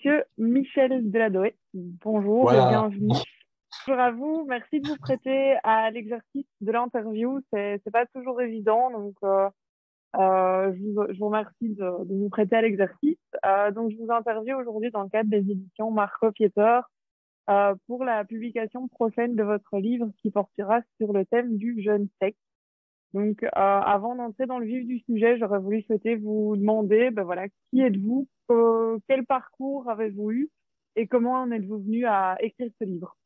Monsieur Michel Deladoë. Bonjour et Voilà. bienvenue. Bonjour à vous. Merci de vous prêter à l'exercice de l'interview. C'est pas toujours évident, donc je vous remercie de vous prêter à l'exercice. Donc, je vous interviewe aujourd'hui dans le cadre des éditions Marco Pieter pour la publication prochaine de votre livre qui portera sur le thème du jeune sexe. Donc, avant d'entrer dans le vif du sujet, j'aurais voulu souhaiter vous demander, ben voilà, qui êtes-vous, quel parcours avez-vous eu et comment en êtes-vous venu à écrire ce livre?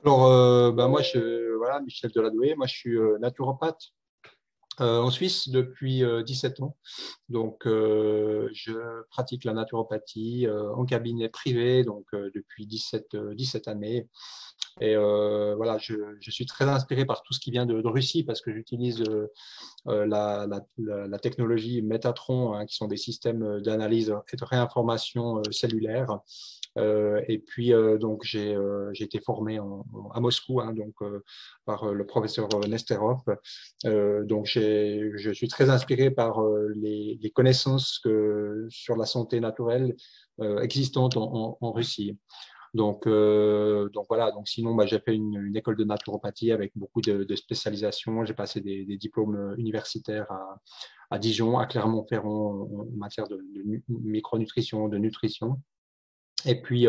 Alors, moi, voilà, Michel Deladoué, moi, je suis naturopathe en Suisse depuis 17 ans. Donc, je pratique la naturopathie en cabinet privé donc depuis 17 années. Et voilà, je suis très inspiré par tout ce qui vient de Russie parce que j'utilise la technologie Métatron, hein, qui sont des systèmes d'analyse et de réinformation cellulaire. Et puis, donc, j'ai été formé à Moscou, hein, donc, par le professeur Nesterov. Donc, je suis très inspiré par les connaissances sur la santé naturelle existantes en Russie. Donc voilà. Donc sinon, j'ai fait une école de naturopathie avec beaucoup de spécialisations. J'ai passé des diplômes universitaires à Dijon, à Clermont-Ferrand en matière de micronutrition, de nutrition. Et puis,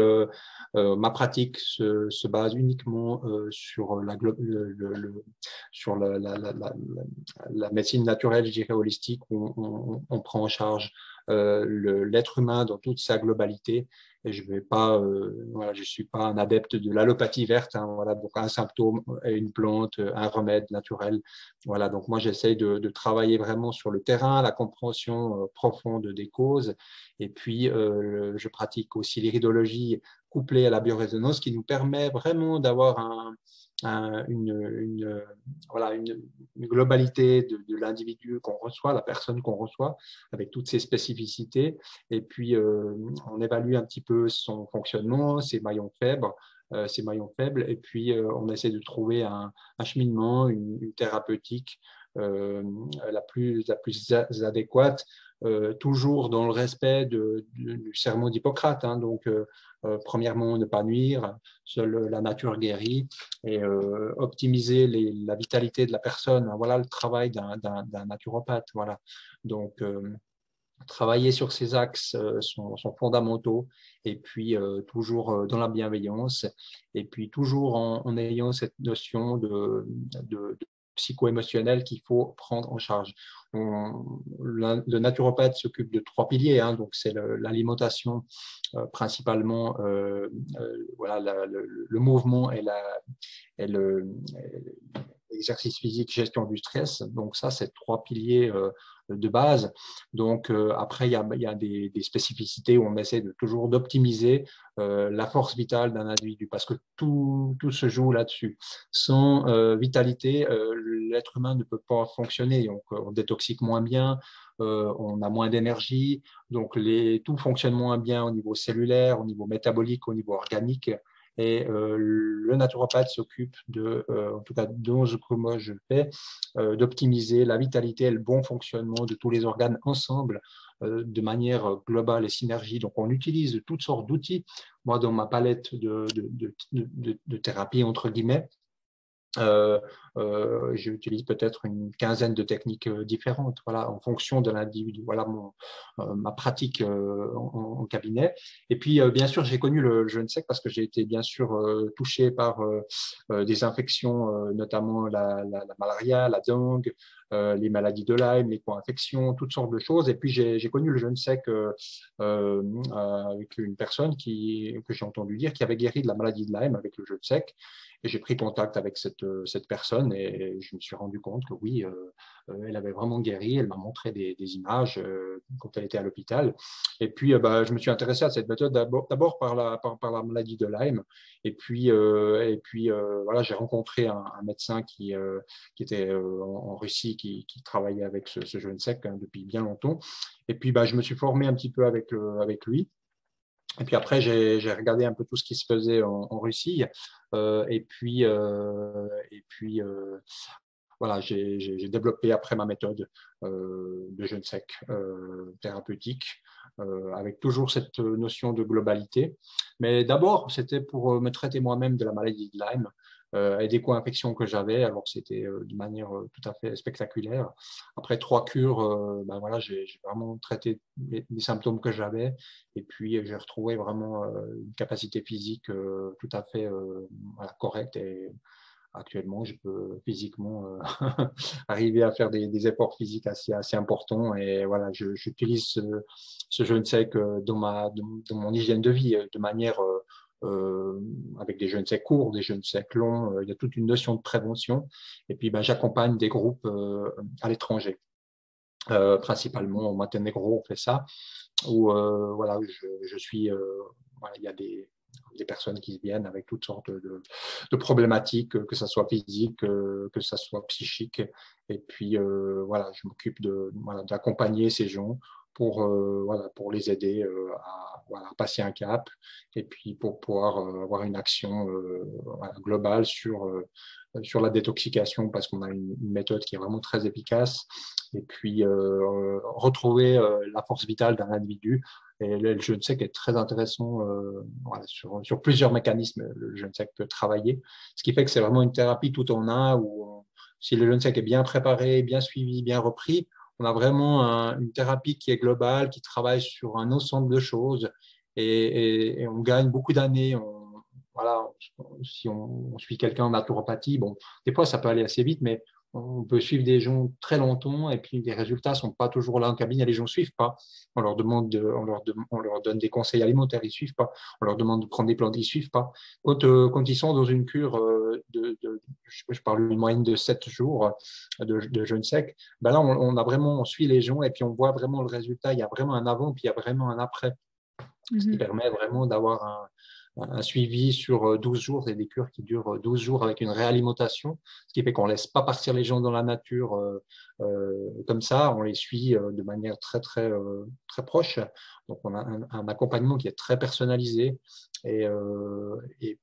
ma pratique se base uniquement sur sur la médecine naturelle, je dirais holistique, où on prend en charge l'être humain dans toute sa globalité. Et je vais pas, voilà, je suis pas un adepte de l'allopathie verte, hein, voilà, donc un symptôme, une plante, un remède naturel. Voilà, donc moi j'essaye de travailler vraiment sur le terrain, la compréhension profonde des causes. Et puis, je pratique aussi l'iridologie couplée à la biorésonance, qui nous permet vraiment d'avoir voilà, une globalité de l'individu qu'on reçoit, la personne qu'on reçoit, avec toutes ses spécificités. Et puis, on évalue un petit peu son fonctionnement, ses maillons faibles, et puis on essaie de trouver un cheminement, une thérapeutique la plus adéquate, toujours dans le respect du sermon d'Hippocrate, hein, donc premièrement ne pas nuire, seule la nature guérit, et optimiser la vitalité de la personne, hein. Voilà le travail d'un naturopathe, voilà. Donc travailler sur ces axes sont fondamentaux, et puis toujours dans la bienveillance, et puis toujours en ayant cette notion de psycho-émotionnel qu'il faut prendre en charge. Le naturopathe s'occupe de trois piliers, hein, donc c'est l'alimentation principalement, voilà, le mouvement et l'exercice physique, gestion du stress. Donc ça, c'est trois piliers de base. Donc après, il y a des spécificités où on essaie toujours d'optimiser la force vitale d'un individu, parce que tout se joue là-dessus. Sans vitalité, l'être humain ne peut pas fonctionner. Donc on détoxique moins bien, on a moins d'énergie, donc tout fonctionne moins bien au niveau cellulaire, au niveau métabolique, au niveau organique. Et le naturopathe s'occupe en tout cas dans ce que moi je fais, d'optimiser la vitalité et le bon fonctionnement de tous les organes ensemble, de manière globale et synergie. Donc on utilise toutes sortes d'outils. Moi, dans ma palette de thérapie, entre guillemets, j'utilise peut-être une quinzaine de techniques différentes, voilà, en fonction de l'individu. Voilà ma pratique en cabinet. Et puis, bien sûr, j'ai connu le jeûne sec parce que j'ai été bien sûr touché par des infections, notamment la malaria, la dengue, les maladies de Lyme, les co-infections, toutes sortes de choses. Et puis, j'ai connu le jeûne sec avec une personne que j'ai entendu dire qui avait guéri de la maladie de Lyme avec le jeûne sec. Et j'ai pris contact avec cette personne, et je me suis rendu compte que oui, elle avait vraiment guéri. Elle m'a montré des images quand elle était à l'hôpital. Et puis, je me suis intéressé à cette méthode d'abord par la maladie de Lyme. Et puis voilà, j'ai rencontré un médecin qui était en Russie, qui travaillait avec ce jeune sec, hein, depuis bien longtemps. Et puis, je me suis formé un petit peu avec lui. Et puis après, j'ai regardé un peu tout ce qui se faisait en Russie. Et puis voilà, j'ai développé après ma méthode de jeûne sec thérapeutique, avec toujours cette notion de globalité. Mais d'abord, c'était pour me traiter moi-même de la maladie de Lyme et des co-infections que j'avais. Alors, c'était de manière tout à fait spectaculaire. Après 3 cures, ben voilà, j'ai vraiment traité les symptômes que j'avais. Et puis, j'ai retrouvé vraiment une capacité physique tout à fait voilà, correcte. Et actuellement, je peux physiquement arriver à faire des efforts physiques assez importants. Et voilà, j'utilise ce jeûne sec dans mon hygiène de vie de manière avec des jeûnes secs courts, des jeûnes secs longs. Il y a toute une notion de prévention. Et puis, ben, j'accompagne des groupes à l'étranger. Principalement au Monténégro, on fait ça, où voilà, je suis, voilà, il y a des personnes qui viennent avec toutes sortes de problématiques, que ce soit physique, que ce soit psychique. Et puis, voilà, je m'occupe voilà, d'accompagner ces gens voilà, pour les aider à voilà, passer un cap et puis pour pouvoir avoir une action voilà, globale sur la détoxication parce qu'on a une méthode qui est vraiment très efficace et puis retrouver la force vitale d'un individu. Et le jeûne sec est très intéressant voilà, sur plusieurs mécanismes. Le jeûne sec peut travailler, ce qui fait que c'est vraiment une thérapie tout en un où si le jeûne sec est bien préparé, bien suivi, bien repris, on a vraiment une thérapie qui est globale, qui travaille sur un ensemble de choses et on gagne beaucoup d'années. Voilà, si on suit quelqu'un en naturopathie, bon, des fois ça peut aller assez vite, mais on peut suivre des gens très longtemps et puis les résultats ne sont pas toujours là en cabinet, les gens ne suivent pas. On leur donne des conseils alimentaires, ils ne suivent pas. On leur demande de prendre des plantes, ils ne suivent pas. Quand ils sont dans une cure je parle d'une moyenne de 7 jours de jeûne sec, ben là on suit les gens et puis on voit vraiment le résultat. Il y a vraiment un avant puis il y a vraiment un après, ce qui permet vraiment d'avoir un suivi sur 12 jours et des cures qui durent 12 jours avec une réalimentation, ce qui fait qu'on ne laisse pas partir les gens dans la nature comme ça, on les suit de manière très proche. Donc, on a un accompagnement qui est très personnalisé et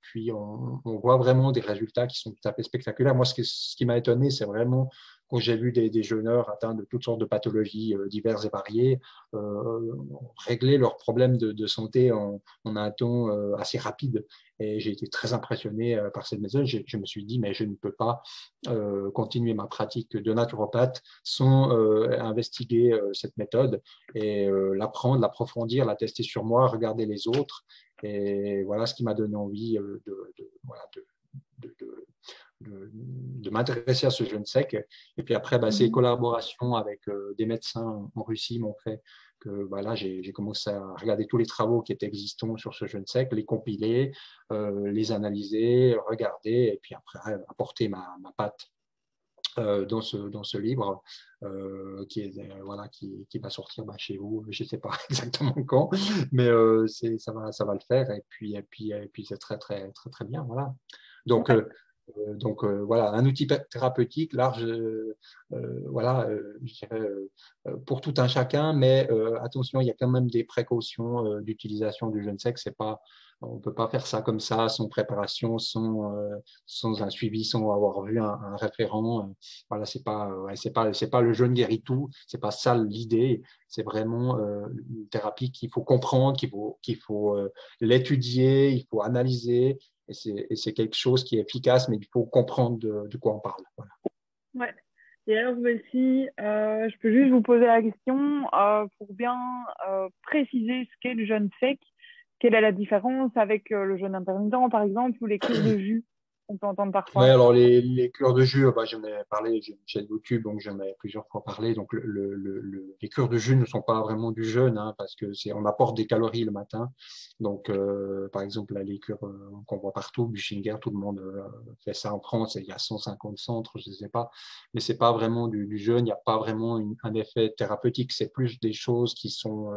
puis on voit vraiment des résultats qui sont tout à fait spectaculaires. Moi, ce qui m'a étonné, c'est vraiment quand j'ai vu des jeûneurs atteints de toutes sortes de pathologies diverses et variées régler leurs problèmes de santé en un temps assez rapide. Et j'ai été très impressionné par cette méthode. Je me suis dit, mais je ne peux pas continuer ma pratique de naturopathe sans investiguer cette méthode et l'apprendre, l'approfondir, la tester sur moi, regarder les autres. Et voilà ce qui m'a donné envie voilà, de m'intéresser à ce jeûne sec. Et puis après, ces collaborations avec des médecins en Russie m'ont fait que voilà, j'ai commencé à regarder tous les travaux qui étaient existants sur ce jeûne sec, les compiler, les analyser, regarder, et puis après apporter ma patte dans ce livre voilà, qui va sortir chez vous, je ne sais pas exactement quand, mais ça va le faire et puis c'est très bien. Voilà. Donc, voilà, un outil thérapeutique large, voilà, je dirais, pour tout un chacun, mais attention, il y a quand même des précautions d'utilisation du jeûne sec. On ne peut pas faire ça comme ça, sans préparation, sans un suivi, sans avoir vu un référent. Voilà, c'est pas le jeûne guérit tout, c'est pas ça l'idée. C'est vraiment une thérapie qu'il faut comprendre, qu'il faut l'étudier, il faut analyser. Et c'est quelque chose qui est efficace, mais il faut comprendre de quoi on parle. Voilà. Ouais. Et alors, si je peux juste vous poser la question pour bien préciser ce qu'est le jeûne sec, quelle est la différence avec le jeûne intermittent, par exemple, ou les cures de jus qu'on peut entendre Ouais, parfois? alors les cures de jus, j'en ai parlé, j'ai une chaîne YouTube, donc j'en ai plusieurs fois parlé. Donc les cures de jus ne sont pas vraiment du jeûne, hein, parce que on apporte des calories le matin. Donc par exemple, là, les cures qu'on voit partout, Buchinger, tout le monde fait ça en France, et il y a 150 centres, je ne sais pas, mais c'est pas vraiment du jeûne, il n'y a pas vraiment un effet thérapeutique, c'est plus des choses qui sont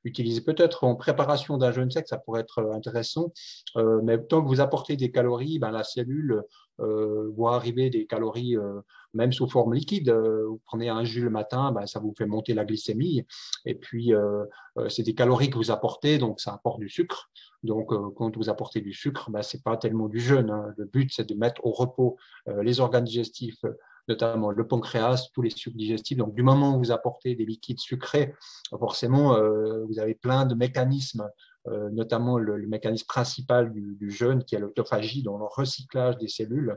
utilisées peut-être en préparation d'un jeûne sec, ça pourrait être intéressant, mais tant que vous apportez des calories, la cellule voit arriver des calories même sous forme liquide. Vous prenez un jus le matin, ça vous fait monter la glycémie. Et puis, c'est des calories que vous apportez, donc ça apporte du sucre. Donc, quand vous apportez du sucre, ce n'est pas tellement du jeûne, hein. Le but, c'est de mettre au repos les organes digestifs notamment le pancréas, tous les sucs digestifs. Donc, du moment où vous apportez des liquides sucrés, forcément, vous avez plein de mécanismes, notamment le mécanisme principal du jeûne, qui est l'autophagie, donc le recyclage des cellules,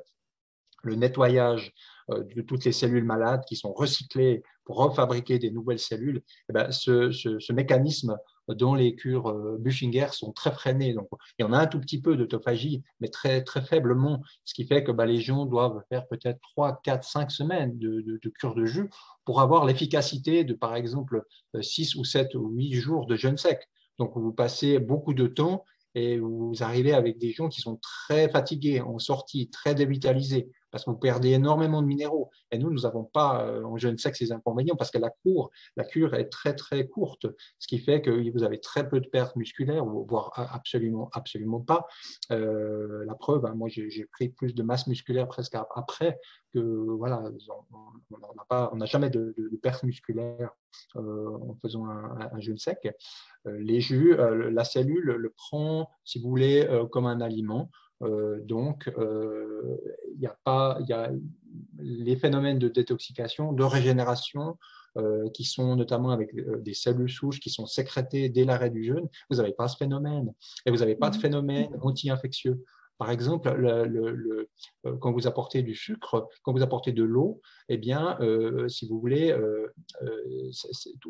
le nettoyage de toutes les cellules malades qui sont recyclées pour refabriquer des nouvelles cellules. Et ben, ce mécanisme dont les cures Buchinger sont très freinées. Donc, il y en a un tout petit peu d'autophagie, mais très, très faiblement, ce qui fait que les gens doivent faire peut-être 3, 4, 5 semaines de cure de jus pour avoir l'efficacité de, par exemple, 6 ou 7 ou 8 jours de jeûne sec. Donc, vous passez beaucoup de temps et vous arrivez avec des gens qui sont très fatigués, en sortie, très dévitalisés, parce que vous perdez énormément de minéraux. Et nous n'avons pas en jeûne sec ces inconvénients parce que la cure est très, très courte, ce qui fait que vous avez très peu de pertes musculaires, voire absolument, absolument pas. La preuve, hein, moi, j'ai pris plus de masse musculaire presque après que, voilà, on n'a jamais de perte musculaire en faisant un jeûne sec. Les jus, la cellule le prend, si vous voulez, comme un aliment. Donc, il y a les phénomènes de détoxication, de régénération, qui sont notamment avec des cellules souches qui sont sécrétées dès l'arrêt du jeûne. Vous n'avez pas ce phénomène. Et vous n'avez pas de phénomène anti-infectieux. Par exemple, quand vous apportez du sucre, quand vous apportez de l'eau, eh bien, si vous voulez,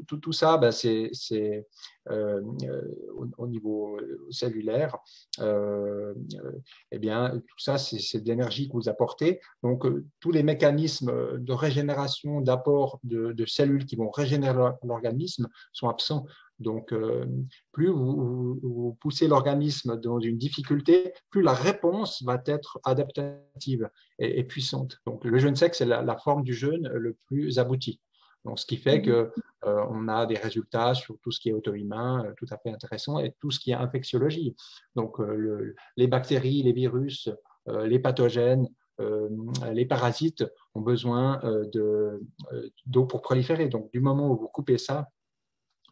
tout ça, c'est au niveau cellulaire. Eh bien, tout ça, c'est de l'énergie que vous apportez. Donc, tous les mécanismes de régénération, d'apport de cellules qui vont régénérer l'organisme sont absents. Donc, plus vous poussez l'organisme dans une difficulté, plus la réponse va être adaptative et puissante. Donc, le jeûne sec, c'est la forme du jeûne le plus abouti. Donc, ce qui fait qu'on a des résultats sur tout ce qui est auto-immun, tout à fait intéressant, et tout ce qui est infectiologie. Donc, les bactéries, les virus, les pathogènes, les parasites ont besoin d'eau pour proliférer. Donc, du moment où vous coupez ça,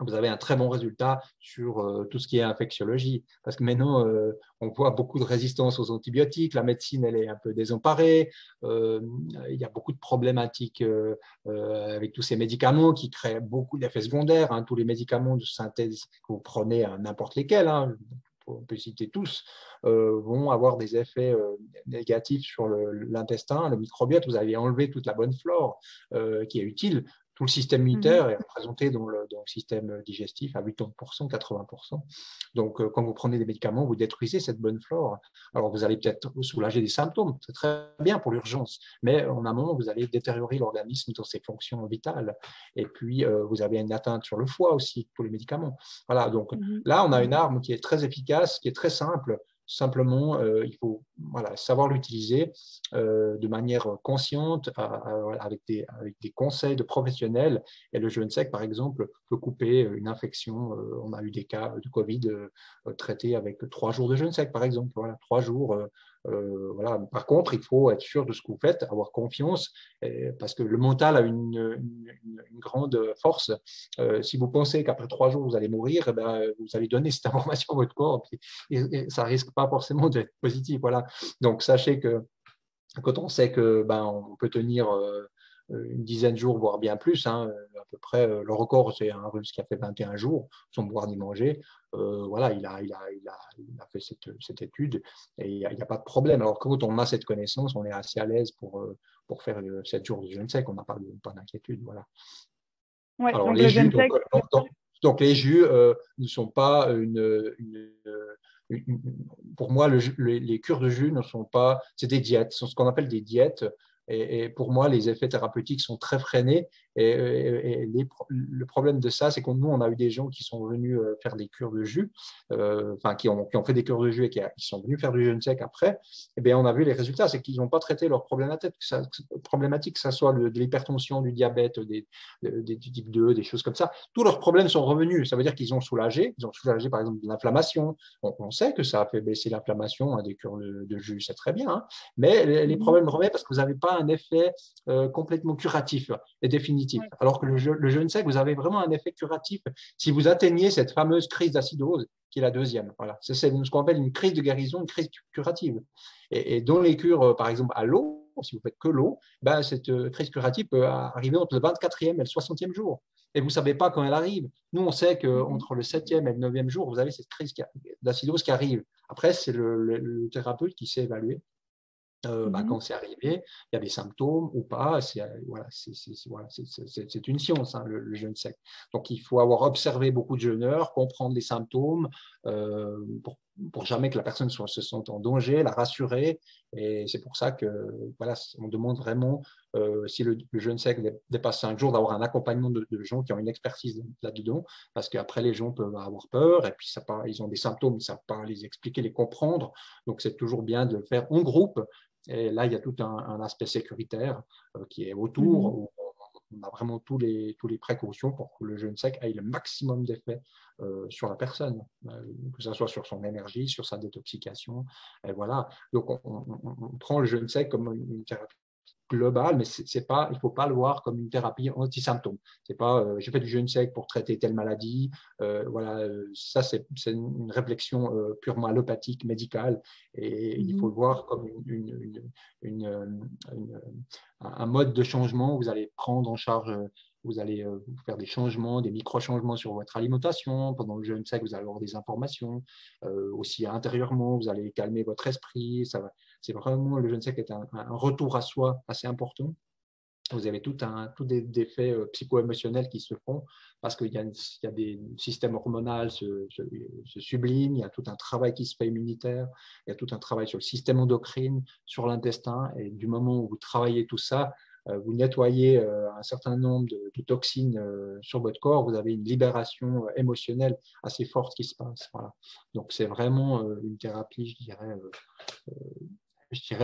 vous avez un très bon résultat sur tout ce qui est infectiologie. Parce que maintenant, on voit beaucoup de résistance aux antibiotiques, la médecine, elle est un peu désemparée, il y a beaucoup de problématiques avec tous ces médicaments qui créent beaucoup d'effets secondaires, hein, tous les médicaments de synthèse que vous prenez, à n'importe lesquels, hein, on peut citer tous, vont avoir des effets négatifs sur l'intestin, le microbiote. Vous avez enlevé toute la bonne flore qui est utile. Tout le système immunitaire est représenté dans le système digestif à 80%, 80%. Donc, quand vous prenez des médicaments, vous détruisez cette bonne flore. Alors, vous allez peut-être vous soulager des symptômes, c'est très bien pour l'urgence, mais en amont, vous allez détériorer l'organisme dans ses fonctions vitales. Et puis, vous avez une atteinte sur le foie aussi, tous les médicaments. Voilà, donc là, on a une arme qui est très efficace, qui est très simple. Simplement, il faut savoir l'utiliser de manière consciente avec des conseils de professionnels. Et le jeûne sec, par exemple, peut couper une infection. On a eu des cas de Covid traités avec 3 jours de jeûne sec, par exemple. Voilà, 3 jours. Voilà. Par contre, il faut être sûr de ce que vous faites, avoir confiance, parce que le mental a une grande force. Si vous pensez qu'après 3 jours, vous allez mourir, eh ben, vous allez donner cette information à votre corps, et ça ne risque pas forcément d'être positif. Voilà. Donc, sachez que quand on sait que on peut tenir une dizaine de jours, voire bien plus, hein, à peu près, le record, c'est un Russe qui a fait 21 jours sans boire ni manger. Voilà, il a fait cette étude et il n'y a pas de problème. Alors, quand on a cette connaissance, on est assez à l'aise pour faire 7 jours de jeûne sec, on n'a pas d'inquiétude. Voilà. Ouais, alors, donc les le jus, jeûne sec. donc les jus ne sont pas pour moi, les cures de jus ne sont pas, c'est des diètes, ce qu'on appelle des diètes. Et pour moi, les effets thérapeutiques sont très freinés. Et le problème de ça, c'est que nous, on a eu des gens qui sont venus faire des cures de jus, qui ont fait des cures de jus et qui sont venus faire du jeûne sec après. Et bien, on a vu les résultats, c'est qu'ils n'ont pas traité leurs problématiques, que ce soit de l'hypertension, du diabète, du type 2, des choses comme ça. Tous leurs problèmes sont revenus. Ça veut dire qu'ils ont soulagé. Ils ont soulagé, par exemple, de l'inflammation. On sait que ça a fait baisser l'inflammation, hein, des cures de jus, c'est très bien. Hein, mais les problèmes reviennent parce que vous n'avez pas un effet complètement curatif et définitif. Alors que le jeûne sec, vous avez vraiment un effet curatif si vous atteignez cette fameuse crise d'acidose qui est la deuxième. Voilà. C'est ce qu'on appelle une crise de guérison, une crise curative. Et dans les cures, par exemple, à l'eau, jours, si vous faites que l'eau, ben, cette crise curative peut arriver entre le 24e et le 60e jour. Et vous ne savez pas quand elle arrive. Nous, on sait qu'entre le 7e et le 9e jour, vous avez cette crise d'acidose qui arrive. Après, c'est le thérapeute qui sait évaluer. Quand c'est arrivé, il y a des symptômes ou pas. Voilà, c'est une science, hein, le jeûne sec. Donc, il faut avoir observé beaucoup de jeûneurs, comprendre les symptômes pour jamais que la personne se sente en danger, la rassurer. Et c'est pour ça que voilà, on demande vraiment, si le jeûne sec dépasse 5 jours, d'avoir un accompagnement de gens qui ont une expertise là-dedans, parce qu'après, les gens peuvent avoir peur et puis ils ont des symptômes, ils ne savent pas les expliquer, les comprendre. Donc, c'est toujours bien de le faire en groupe. Et là, il y a tout un aspect sécuritaire qui est autour, où on a vraiment tous les précautions pour que le jeûne sec ait le maximum d'effet sur la personne, que ce soit sur son énergie, sur sa détoxication. Et voilà. Donc, on prend le jeûne sec comme une thérapie globale, mais il ne faut pas le voir comme une thérapie anti-symptômes. C'est pas j'ai fait du jeûne sec pour traiter telle maladie. Voilà, ça, c'est une réflexion purement allopathique, médicale, et il faut le voir comme un mode de changement. Vous allez prendre en charge, vous allez faire des changements, des micro-changements sur votre alimentation. Pendant le jeûne sec, vous allez avoir des informations. Aussi intérieurement, vous allez calmer votre esprit. C'est vraiment, le jeûne sec est un retour à soi assez important. Vous avez tout des effets psycho-émotionnels qui se font parce qu'il y a des systèmes hormonaux se subliment, il y a tout un travail qui se fait immunitaire, il y a tout un travail sur le système endocrine, sur l'intestin, et du moment où vous travaillez tout ça, vous nettoyez un certain nombre de toxines sur votre corps, vous avez une libération émotionnelle assez forte qui se passe. Voilà. Donc c'est vraiment une thérapie, je dirais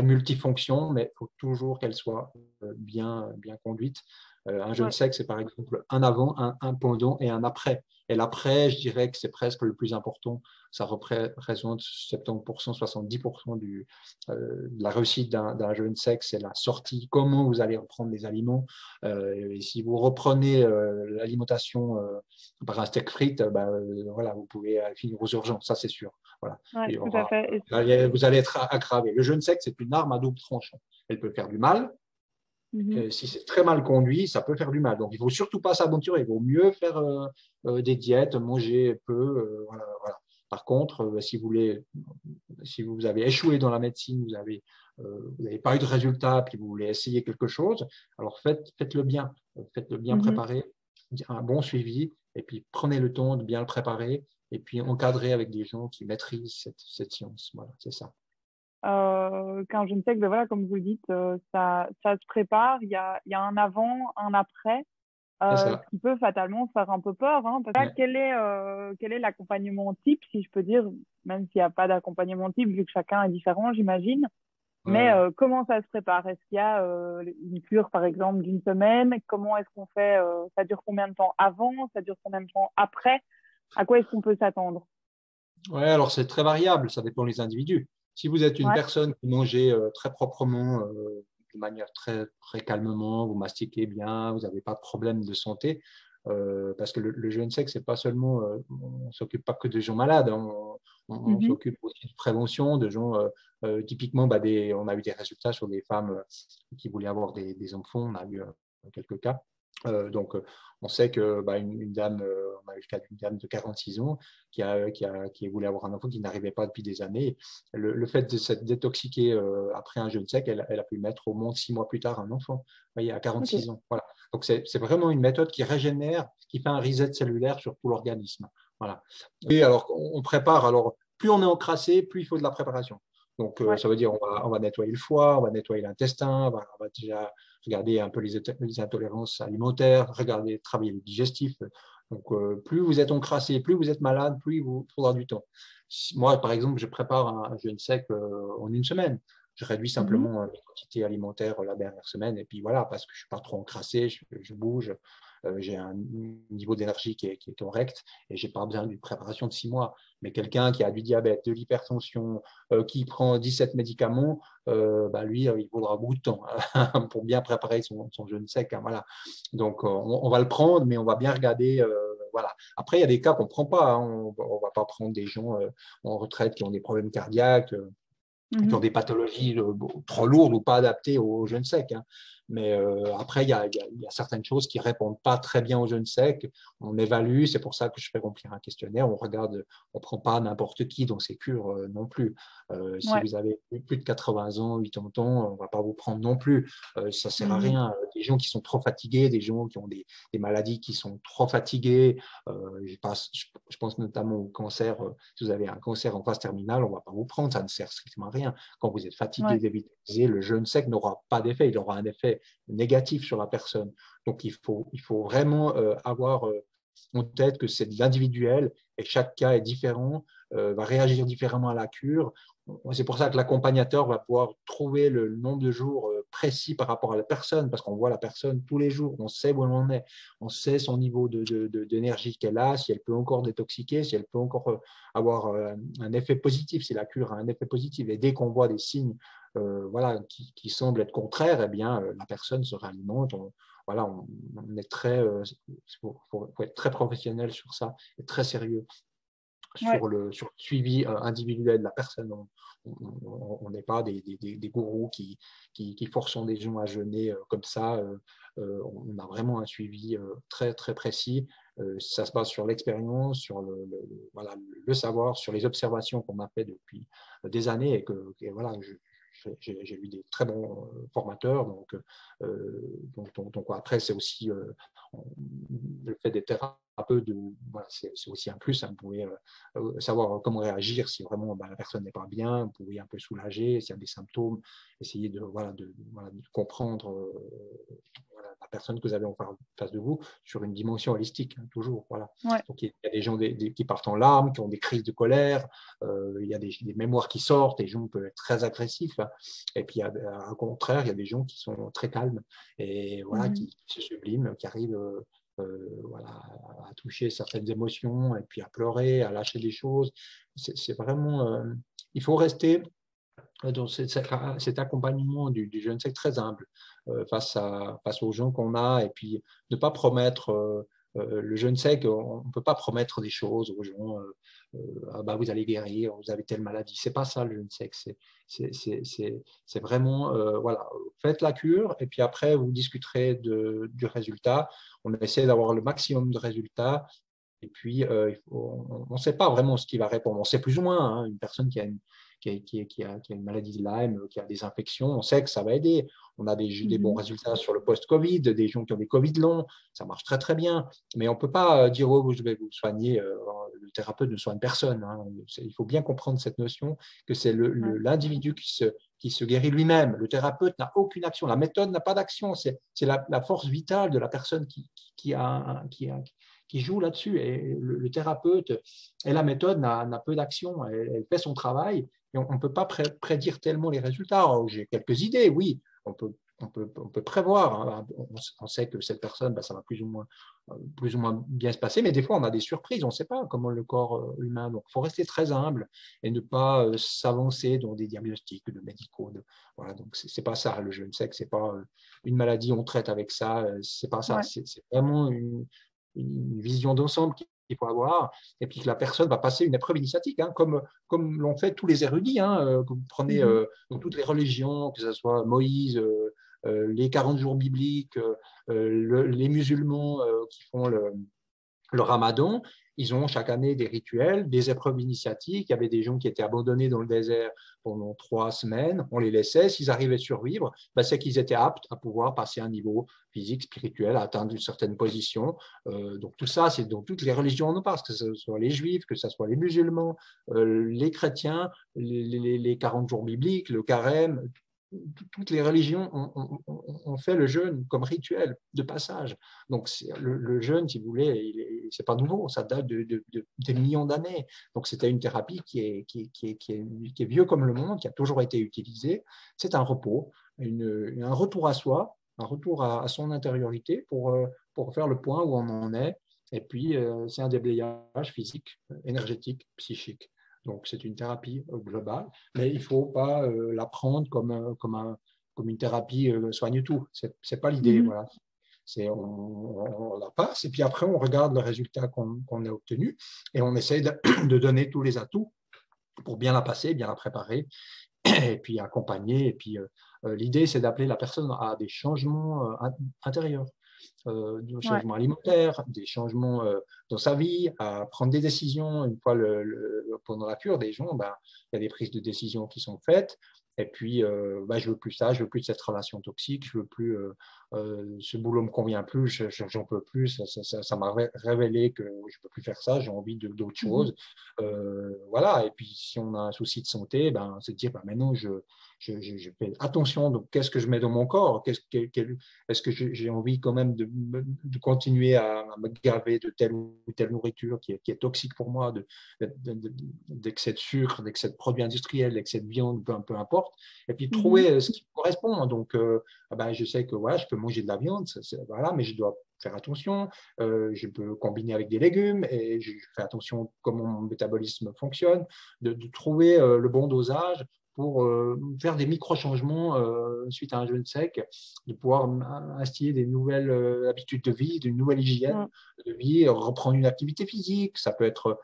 multifonction, mais il faut toujours qu'elle soit bien conduite. Un jeûne sec, c'est par exemple un avant, un pendant et un après. Et l'après, je dirais que c'est presque le plus important. Ça représente 70%, 70% de la réussite d'un jeûne sec, c'est la sortie, comment vous allez reprendre les aliments. Et si vous reprenez l'alimentation par un steak frites, voilà, vous pouvez finir aux urgences, ça c'est sûr. Voilà. Ouais, tout à fait. Vous allez être aggravé. Le jeûne sec, c'est une arme à double tranchant. Elle peut faire du mal. Si c'est très mal conduit, ça peut faire du mal. Donc, il ne faut surtout pas s'aventurer. Il vaut mieux faire des diètes, manger peu. Voilà. Par contre, si vous avez échoué dans la médecine, vous n'avez pas eu de résultat, puis vous voulez essayer quelque chose, alors faites-le bien. Faites-le bien préparé, un bon suivi, et puis prenez le temps de bien le préparer, et puis encadrer avec des gens qui maîtrisent cette science. Voilà, c'est ça. Quand je ne sais que, voilà, comme vous le dites, ça se prépare, il y a un avant, un après, ce qui peut fatalement faire un peu peur, hein, parce que là, quel est l'accompagnement type, si je peux dire, même s'il n'y a pas d'accompagnement type, vu que chacun est différent, j'imagine. Mais comment ça se prépare? Est-ce qu'il y a une cure, par exemple, d'une semaine? Comment est-ce qu'on fait? Ça dure combien de temps avant? Ça dure combien de temps après? À quoi est-ce qu'on peut s'attendre? Oui, alors c'est très variable, ça dépend des individus. Si vous êtes une personne qui mangez très proprement, de manière très calmement, vous mastiquez bien, vous n'avez pas de problème de santé, parce que le jeûne sec, c'est pas seulement, on s'occupe pas que de gens malades, hein, on s'occupe aussi de prévention, de gens, typiquement, on a eu des résultats sur des femmes qui voulaient avoir des enfants, on a eu quelques cas. Donc, on sait que une dame, on a eu le cas d'une dame de 46 ans qui voulait avoir un enfant qui n'arrivait pas depuis des années. Le fait de s'être détoxiquée après un jeûne sec, elle a pu mettre au monde 6 mois plus tard un enfant, vous voyez, à 46 ans. Voilà. Donc, c'est vraiment une méthode qui régénère, qui fait un reset cellulaire sur tout l'organisme. Voilà. Et alors, on prépare. Alors, plus on est encrassé, plus il faut de la préparation. Donc, ça veut dire on va nettoyer le foie, on va nettoyer l'intestin, on va déjà regarder un peu les intolérances alimentaires, regarder, travailler le digestif. Donc, plus vous êtes encrassé, plus vous êtes malade, plus il vous faudra du temps. Moi, par exemple, je prépare un jeûne sec en une semaine. Je réduis simplement les quantités alimentaires la dernière semaine. Et puis voilà, parce que je ne suis pas trop encrassé, je bouge, j'ai un niveau d'énergie qui est correct et je n'ai pas besoin d'une préparation de 6 mois. Mais quelqu'un qui a du diabète, de l'hypertension, qui prend 17 médicaments, lui, il faudra beaucoup de temps pour bien préparer son jeûne sec. Hein, voilà. Donc, on va le prendre, mais on va bien regarder. Voilà. Après, il y a des cas qu'on ne prend pas. Hein. On ne va pas prendre des gens en retraite qui ont des problèmes cardiaques. qui ont des pathologies trop lourdes ou pas adaptées aux jeunes secs. Hein. Mais après, il y a certaines choses qui répondent pas très bien aux jeunes secs. On évalue, c'est pour ça que je fais remplir un questionnaire. On regarde, on prend pas n'importe qui dans ces cures non plus. Si Ouais. vous avez plus de 80 ans, 80 ans, on va pas vous prendre non plus. Ça sert à rien. Des gens qui sont trop fatigués, des gens qui ont des maladies qui sont trop fatiguées. Je pense notamment au cancer. Si vous avez un cancer en phase terminale, on va pas vous prendre. Ça ne sert strictement à rien. Quand vous êtes fatigué, Ouais. dévitalisé, le jeûne sec n'aura pas d'effet. Il aura un effet négatif sur la personne. Donc, il faut vraiment avoir en tête que c'est de l'individuel et chaque cas est différent, va réagir différemment à la cure. C'est pour ça que l'accompagnateur va pouvoir trouver le nombre de jours précis par rapport à la personne, parce qu'on voit la personne tous les jours, on sait où elle en est, on sait son niveau d'énergie qu'elle a, si elle peut encore détoxiquer, si elle peut encore avoir un effet positif, si la cure a un effet positif. Et dès qu'on voit des signes voilà, qui semblent être contraires, eh bien, la personne se réalimente. Voilà, on est très, faut être très professionnel sur ça et très sérieux Ouais. sur le suivi individuel de la personne. On n'est pas des gourous qui forcent des gens à jeûner comme ça. On a vraiment un suivi très, très précis. Ça se base sur l'expérience, sur voilà, le savoir, sur les observations qu'on a fait depuis des années et voilà, j'ai eu des très bons formateurs. Donc après, c'est aussi le fait des thérapeutes, voilà, c'est aussi un plus. Hein, vous pouvez savoir comment réagir si vraiment la personne n'est pas bien. Vous pouvez un peu soulager s'il y a des symptômes, essayer de comprendre voilà, la personne que vous avez en face de vous sur une dimension holistique, hein, toujours. Voilà. Ouais. Donc, il y a des gens qui partent en larmes, qui ont des crises de colère, il y a des mémoires qui sortent, les gens peuvent être très agressifs. Hein, et puis, au contraire, il y a des gens qui sont très calmes et voilà, qui se subliment, qui arrivent voilà, à toucher certaines émotions et puis à pleurer, à lâcher des choses. C'est vraiment, il faut rester dans cet accompagnement du jeune sec très humble face aux gens qu'on a et puis ne pas promettre le jeune sec, on ne peut pas promettre des choses aux gens, ah bah vous allez guérir, vous avez telle maladie. C'est pas ça le jeune sec, c'est vraiment, voilà, faites la cure et puis après vous discuterez du résultat. On essaie d'avoir le maximum de résultats et puis on ne sait pas vraiment ce qui va répondre. On sait plus ou moins, hein, une personne qui a une maladie de Lyme, qui a des infections, on sait que ça va aider. On a des bons résultats sur le post-Covid, des gens qui ont des Covid longs, ça marche très très bien. Mais on ne peut pas dire oh, je vais vous soigner, le thérapeute ne soigne personne. Hein. Il faut bien comprendre cette notion que c'est l'individu qui se guérit lui-même. Le thérapeute n'a aucune action, la méthode n'a pas d'action, c'est la force vitale de la personne qui joue là-dessus. Et le thérapeute et la méthode n'a peu d'action. Elle fait son travail et on ne peut pas prédire tellement les résultats. J'ai quelques idées, oui. On peut prévoir. Hein. On sait que cette personne, ça va plus ou moins bien se passer, mais des fois, on a des surprises. On ne sait pas comment le corps humain. Donc, il faut rester très humble et ne pas s'avancer dans des diagnostics de médicaux. Voilà, donc, ce n'est pas ça, le jeune sexe. Ce n'est pas une maladie, on traite avec ça. Ce n'est pas ça. Ouais. C'est vraiment une vision d'ensemble qu'il faut avoir, et puis que la personne va passer une épreuve initiatique, hein, comme l'ont fait tous les érudits. Hein, que vous prenez dans toutes les religions, que ce soit Moïse, les 40 jours bibliques, les musulmans qui font le ramadan, ils ont chaque année des rituels, des épreuves initiatiques. Il y avait des gens qui étaient abandonnés dans le désert pendant 3 semaines. On les laissait. S'ils arrivaient à survivre, c'est qu'ils étaient aptes à pouvoir passer un niveau physique, spirituel, à atteindre une certaine position. Donc tout ça, c'est dans toutes les religions on en parle, que ce soit les juifs, que ce soit les musulmans, les chrétiens, les 40 jours bibliques, le carême. Toutes les religions ont fait le jeûne comme rituel de passage. Donc, le jeûne, si vous voulez, c'est pas nouveau, ça date des millions d'années. Donc, c'était une thérapie qui est vieux comme le monde, qui a toujours été utilisée. C'est un repos, un retour à soi, un retour à son intériorité pour faire le point où on en est. Et puis, c'est un déblayage physique, énergétique, psychique. Donc, c'est une thérapie globale, mais il ne faut pas la prendre comme une thérapie soigne tout. Ce n'est pas l'idée. Voilà. On la passe et puis après, on regarde le résultat qu'on a obtenu et on essaie de donner tous les atouts pour bien la passer, bien la préparer et puis accompagner. Et puis l'idée, c'est d'appeler la personne à des changements intérieurs, des Ouais. changements alimentaires, des changements dans sa vie, à prendre des décisions. Une fois pendant la cure des gens, ben, il y a des prises de décision qui sont faites. Et puis, ben, je veux plus ça, je veux plus de cette relation toxique, je veux plus ce boulot me convient plus, j'en peux plus. Ça m'a révélé que je peux plus faire ça, j'ai envie d'autre Mhm. chose. Voilà. Et puis, si on a un souci de santé, ben, c'est de dire, ben, maintenant, je fais attention. Donc, qu'est-ce que je mets dans mon corps? Est-ce que j'ai envie quand même de continuer à me gaver de telle ou telle nourriture qui est toxique pour moi, d'excès de sucre, d'excès de produits industriels, d'excès de viande, peu importe. Et puis Mhm. trouver ce qui me correspond. Donc, ben, je sais que voilà, je peux manger de la viande, voilà, mais je dois faire attention. Je peux combiner avec des légumes et je fais attention comment mon métabolisme fonctionne, de trouver le bon dosage pour faire des micro-changements suite à un jeûne sec, de pouvoir instiller des nouvelles habitudes de vie, d'une nouvelle hygiène Mm. de vie, reprendre une activité physique, ça peut être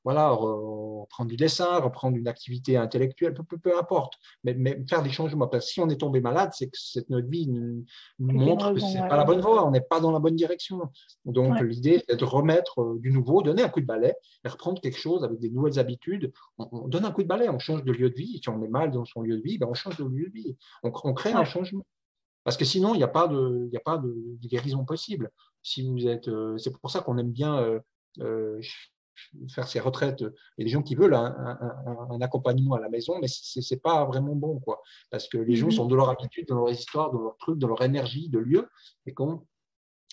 voilà, reprendre du dessin, reprendre une activité intellectuelle, peu importe, mais faire des changements. Parce que si on est tombé malade, c'est que notre vie nous C'est qu'il y a une montre que raison, ce n'est ouais. pas la bonne voie, on n'est pas dans la bonne direction. Donc Ouais. l'idée, c'est de remettre du nouveau, donner un coup de balai et reprendre quelque chose avec des nouvelles habitudes. On donne un coup de balai, on change de lieu de vie. Si on est mal dans son lieu de vie, ben on change de lieu de vie. On crée un Ouais. changement. Parce que sinon, il n'y a pas de guérison possible. Si vous êtes, c'est pour ça qu'on aime bien euh, faire ces retraites. Il y a des gens qui veulent un accompagnement à la maison, mais c'est pas vraiment bon, quoi. Parce que les gens Mhm. sont de leur habitude, dans leur histoire, dans leur truc, dans leur énergie de lieu. Et quand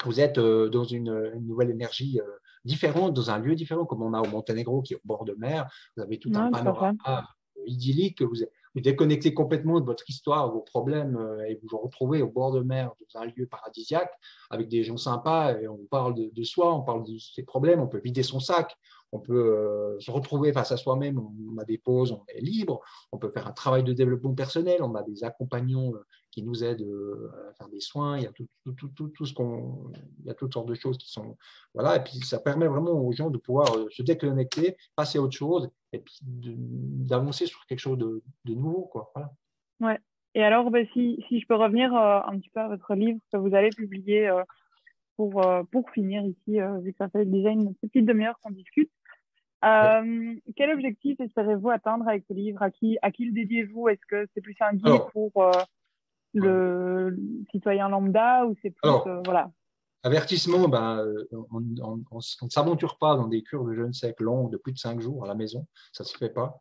vous êtes dans une nouvelle énergie différente, dans un lieu différent, comme on a au Monténégro, qui est au bord de mer, vous avez tout un Ouais, tout à fait. panorama idyllique, vous déconnectez complètement de votre histoire, vos problèmes, et vous vous retrouvez au bord de mer, dans un lieu paradisiaque, avec des gens sympas, et on parle de soi, on parle de ses problèmes, on peut vider son sac, on peut se retrouver face à soi-même, on a des pauses, on est libre, on peut faire un travail de développement personnel, on a des accompagnants qui nous aident à faire des soins, il y a tout ce qu'on, il y a toutes sortes de choses qui sont, voilà, et puis ça permet vraiment aux gens de pouvoir se déconnecter, passer à autre chose, et puis d'avancer sur quelque chose de nouveau, quoi. Voilà. Ouais. Et alors, ben, si je peux revenir un petit peu à votre livre que vous allez publier pour finir ici, vu que ça fait déjà une petite demi-heure qu'on discute. Ouais. Quel objectif espérez-vous atteindre avec ce livre? À qui le dédiez-vous? Est-ce que c'est plus un guide Alors, pour ouais. le citoyen lambda ou c'est plus, Alors, voilà. avertissement, ben, on ne s'aventure pas dans des cures de jeûne sec longues de plus de 5 jours à la maison, ça ne se fait pas,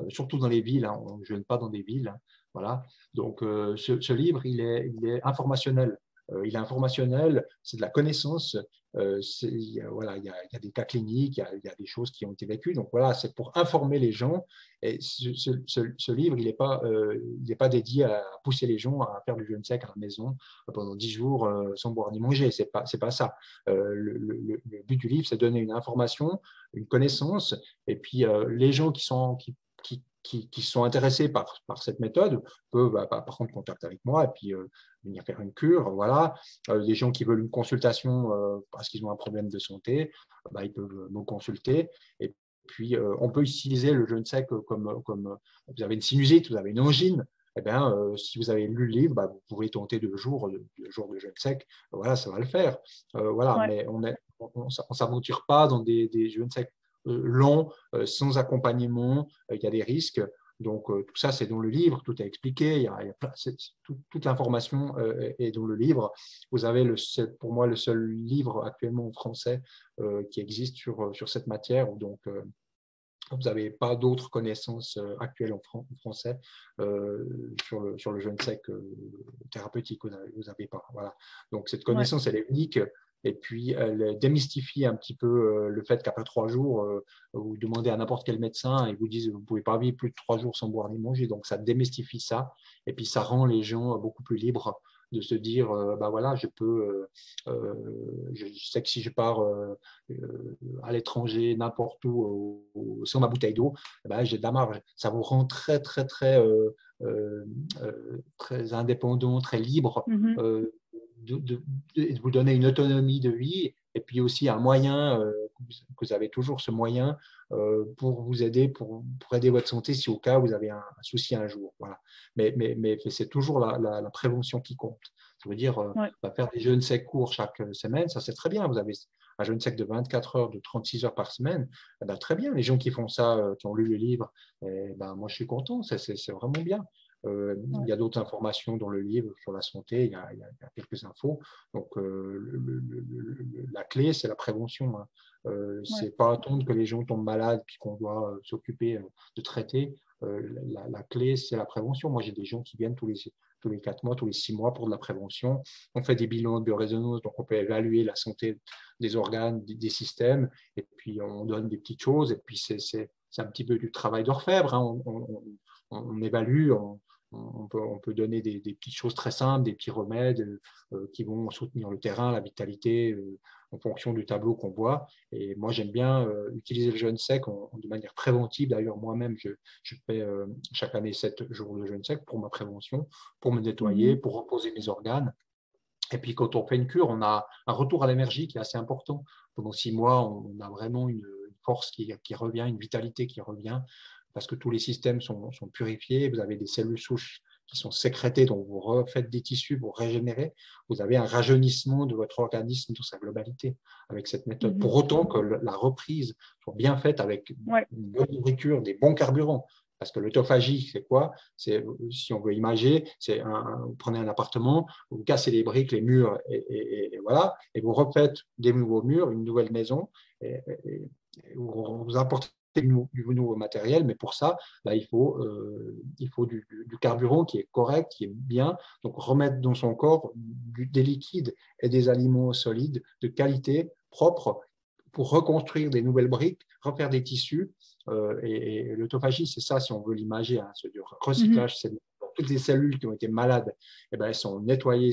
surtout dans les villes, hein, on ne jeûne pas dans des villes, hein, voilà. Donc ce livre, il est informationnel. Il est informationnel, c'est de la connaissance, voilà, il y a des cas cliniques, il y a des choses qui ont été vécues, donc voilà, c'est pour informer les gens. Et ce livre, il est pas dédié à pousser les gens à faire du jeûne sec à la maison pendant 10 jours sans boire ni manger. C'est pas ça. Le but du livre, c'est de donner une information, une connaissance, et puis les gens qui sont intéressés par cette méthode peuvent prendre contact avec moi et puis venir faire une cure. Voilà. Les gens qui veulent une consultation parce qu'ils ont un problème de santé, ils peuvent me consulter. Et puis, on peut utiliser le jeûne sec comme vous avez une sinusite, vous avez une angine, eh bien, si vous avez lu le livre, vous pouvez tenter 2 jours, 2 jours de jeûne sec. Voilà, ça va le faire. Voilà, Ouais, mais on s'aventure pas dans des jeûnes secs longs, sans accompagnement. Il y a des risques. Donc, tout ça, c'est dans le livre, tout est expliqué. Toute l'information est dans le livre. Vous avez, pour moi, le seul livre actuellement en français qui existe sur cette matière. Donc, vous n'avez pas d'autres connaissances actuelles en français sur le jeûne sec thérapeutique. Vous avez pas. Voilà. Donc, cette ouais. connaissance, elle est unique. Et puis, elle démystifie un petit peu le fait qu'après 3 jours, vous demandez à n'importe quel médecin et vous disent vous ne pouvez pas vivre plus de 3 jours sans boire ni manger. Donc, ça démystifie ça. Et puis, ça rend les gens beaucoup plus libres de se dire voilà, je peux, je sais que si je pars à l'étranger, n'importe où, sans ma bouteille d'eau, j'ai de la marge. Ça vous rend très indépendant, très libre, Mhm. de vous donner une autonomie de vie et puis aussi un moyen vous avez toujours ce moyen pour vous aider, pour aider votre santé si au cas où vous avez un souci un jour. Voilà. Mais c'est toujours la prévention qui compte. Ça veut dire Ouais. faire des jeûnes secs courts chaque semaine, ça c'est très bien. Vous avez un jeûne sec de 24 heures, de 36 heures par semaine, eh ben, très bien. Les gens qui font ça, qui ont lu le livre, ben, moi je suis content, c'est vraiment bien. Il y a d'autres informations dans le livre sur la santé, il y a quelques infos. Donc, la clé, c'est la prévention. Hein. Ouais. C'est pas attendre que les gens tombent malades puis qu'on doit s'occuper de traiter. La clé, c'est la prévention. Moi, j'ai des gens qui viennent tous les 4 mois, tous les 6 mois pour de la prévention. On fait des bilans de biorésonance, donc on peut évaluer la santé des organes, des systèmes, et puis on donne des petites choses, et puis c'est un petit peu du travail d'orfèvre. Hein. On évalue, on peut donner des petites choses très simples, des petits remèdes qui vont soutenir le terrain, la vitalité, en fonction du tableau qu'on voit. Et moi, j'aime bien utiliser le jeûne sec de manière préventive. D'ailleurs, moi-même, je fais chaque année 7 jours de jeûne sec pour ma prévention, pour me nettoyer, pour reposer mes organes. Et puis, quand on fait une cure, on a un retour à l'énergie qui est assez important. Pendant 6 mois, on a vraiment une force qui revient, une vitalité qui revient, parce que tous les systèmes sont purifiés. Vous avez des cellules souches qui sont sécrétées, donc vous refaites des tissus, vous régénérez. Vous avez un rajeunissement de votre organisme dans sa globalité avec cette méthode. Pour autant que la reprise soit bien faite avec une bonne nourriture, des bons carburants. Parce que l'autophagie, c'est quoi? C'est, si on veut imager, vous prenez un appartement, vous cassez les briques, les murs, et voilà, et vous refaites des nouveaux murs, une nouvelle maison, et vous apportez du nouveau matériel, mais pour ça, là, il faut du carburant qui est correct, qui est bien, donc remettre dans son corps des liquides et des aliments solides, de qualité, propres, pour reconstruire des nouvelles briques, refaire des tissus. Et l'autophagie, c'est ça, si on veut l'imager, hein, c'est du recyclage. Toutes les cellules qui ont été malades, eh ben, elles sont nettoyées,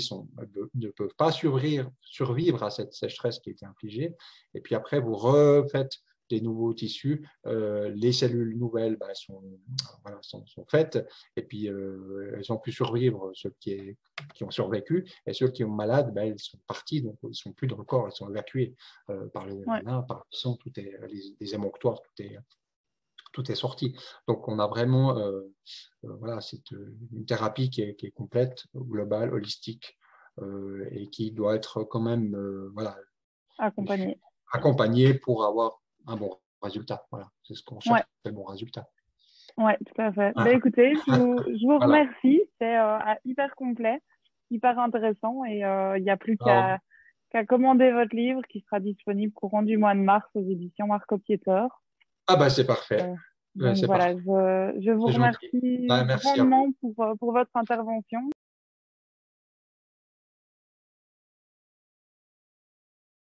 ne peuvent pas survivre à cette sécheresse qui a été infligée. Et puis après, vous refaites des nouveaux tissus. Les cellules nouvelles sont faites. Et puis, elles ont pu survivre, ceux qui ont survécu. Et ceux qui sont malades, elles sont partis, donc ils ne sont plus dans le corps, elles sont évacuées par les reins, par le sang, les émonctoires, tout est sorti. Donc, on a vraiment c'est une thérapie qui est complète, globale, holistique, et qui doit être quand même accompagnée pour avoir un bon résultat. Voilà, c'est ce qu'on cherche, un bon résultat. Oui, tout à fait. Bah, écoutez, je vous remercie. C'est hyper complet, hyper intéressant, et il n'y a plus qu'à commander votre livre qui sera disponible courant du mois de mars aux éditions Marco Pieter. Ah ben c'est parfait. Donc voilà, je vous remercie merci grandement pour votre intervention.